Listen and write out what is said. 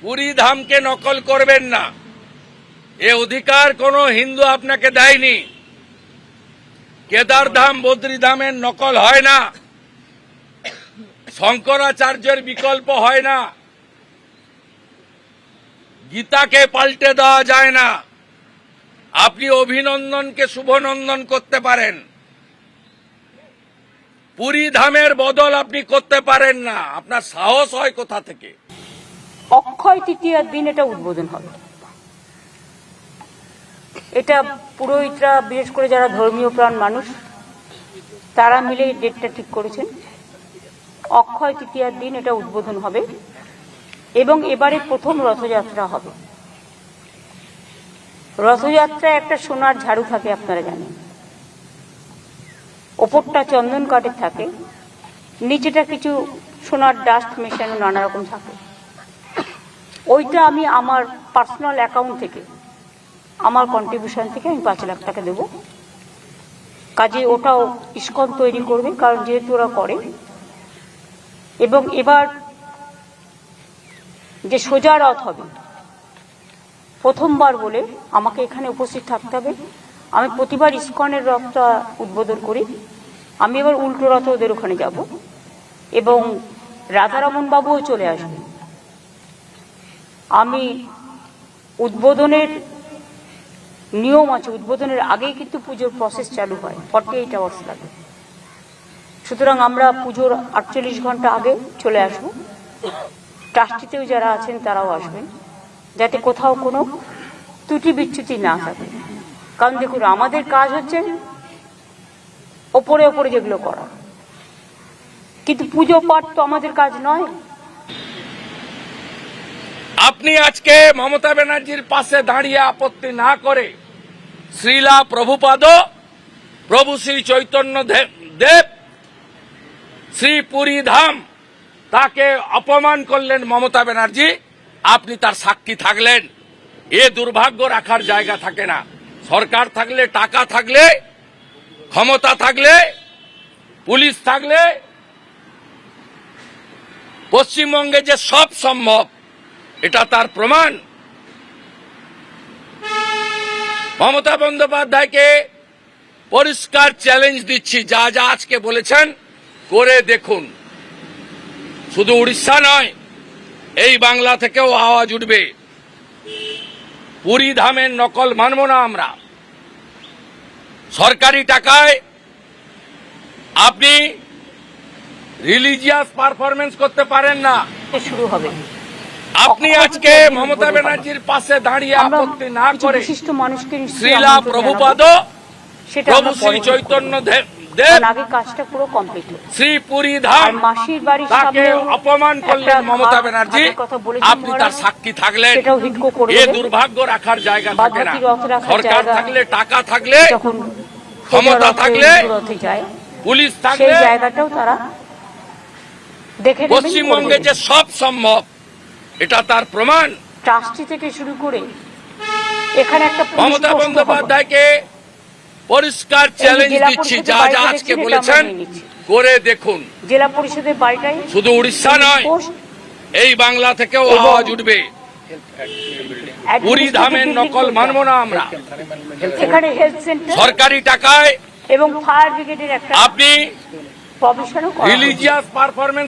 পুরী ধামকে নকল করবেন না, এ অধিকার কোনো হিন্দু আপনাকে দেয়নি। কেদার ধাম বদ্রী ধামের নকল হয় না, শঙ্করাচার্যের বিকল্প হয় না, গীতাকে পাল্টে দেওয়া যায় না। আপনি অভিনন্দনকে শুভনন্দন করতে পারেন, পুরী ধামের বদল আপনি করতে পারেন না। আপনার সাহস হয় কোথা থেকে? অক্ষয় তৃতীয়ার দিন এটা উদ্বোধন হবে। এটা পুরোহিতরা, বিশেষ করে যারা ধর্মীয় প্রাণ মানুষ, তারা মিলে ডেটটা ঠিক করেছেন। অক্ষয় তৃতীয়ার দিন এটা উদ্বোধন হবে এবং এবারে প্রথম রথযাত্রা হবে। রথযাত্রায় একটা সোনার ঝাড়ু থাকে, আপনারা জানেন। ওপরটা চন্দন কাঠের থাকে, নিচেটা কিছু সোনার ডাস্ট মেশানো নানা রকম থাকে। ওইটা আমি আমার পার্সোনাল অ্যাকাউন্ট থেকে, আমার কন্ট্রিবিউশন থেকে আমি 5 লাখ টাকা দেব। কাজে ওটাও ইস্কন তৈরি করবে, কারণ যেহেতু ওরা করে। এবং এবার যে সোজা রথ হবে, প্রথমবার বলে আমাকে এখানে উপস্থিত থাকতে হবে। আমি প্রতিবার ইস্কনের রথটা উদ্বোধন করি, আমি এবার উল্টো রথে ওদের ওখানে যাব এবং রাধারমন বাবুও চলে আসবে। আমি উদ্বোধনের নিয়ম আছে, উদ্বোধনের আগেই কিন্তু পুজোর প্রসেস চালু হয়, 48 আওয়ার্স লাগে। সুতরাং আমরা পুজোর 48 ঘন্টা আগে চলে আসব। ট্রাস্টিতেও যারা আছেন তারাও আসবেন, যাতে কোথাও কোনো ত্রুটি বিচ্যুতি না থাকে। কারণ দেখুন, আমাদের কাজ হচ্ছে ওপরে ওপরে যেগুলো করা, কিন্তু পুজো পাঠ তো আমাদের কাজ নয়। আপনি আজকে মমতা ব্যানার্জির পাশে দাঁড়িয়ে আপত্তি না করে শ্রীলা প্রভুপাদ, প্রভু শ্রী চৈতন্য দেব, শ্রী পুরী ধাম, তাকে অপমান করলেন মমতা ব্যানার্জি। আপনি তার সাক্ষী থাকলেন। এ দুর্ভাগ্য রাখার জায়গা থাকে না। সরকার থাকলে, টাকা থাকলে, ক্ষমতা থাকলে, পুলিশ থাকলে পশ্চিমবঙ্গে যে সব সম্ভব, এটা তার প্রমাণ। মমতা বন্দ্যোপাধ্যায়কে পরিষ্কার চ্যালেঞ্জ দিচ্ছি, যা যা আজকে বলেছেন করে দেখুন। শুধু উড়িষ্যা নয়, এই বাংলা থেকেও আওয়াজ উঠবে। পুরী ধামের নকল মানব না আমরা। সরকারি টাকায় আপনি রিলিজিয়াস পারফরমেন্স করতে পারেন না। শুরু হবে। আপনি আজকে মমতা ব্যানার্জির পাশে দাঁড়িয়ে আপত্তি না করে বিশিষ্ট মানুষকে শ্রীলা প্রভুপাদ, প্রভু শ্রী চৈতন্য দেব, আগে কাজটা পুরো কমপ্লিট, শ্রী পুরী ধাম, মাসির বাড়ির তাকে অপমান করলেন মমতা ব্যানার্জি। আপনি তার সাক্ষী থাকলেন। এ দুর্ভাগ্য রাখার জায়গা থাকে না। সরকার থাকলে, টাকা থাকলে, ক্ষমতা থাকলে, পুলিশ থাকলে, জায়গাটাও তারা দেখে নেবেন। পশ্চিমবঙ্গে যে সব সম্ভব, এটা তার প্রমাণ। ট্রাস্টি থেকে শুরু করে এখানে একটা মমতা বন্দ্যোপাধ্যায়কে পরিষ্কার চ্যালেঞ্জ দিচ্ছি, যা যা আজকে বলেছেন করে দেখুন। জেলা পরিষদের বাড়িটাই শুধু উড়িষ্যা নয়, এই বাংলা থেকেও আওয়াজ উঠবে। পুরী ধামের নকল মানব না আমরা। এখানে হেলথ সেন্টার, সরকারি টাকায় এবং ফায়ার ব্রিগেডের একটা আপনি প্রভিশনও করা হয়েছে। Religious performance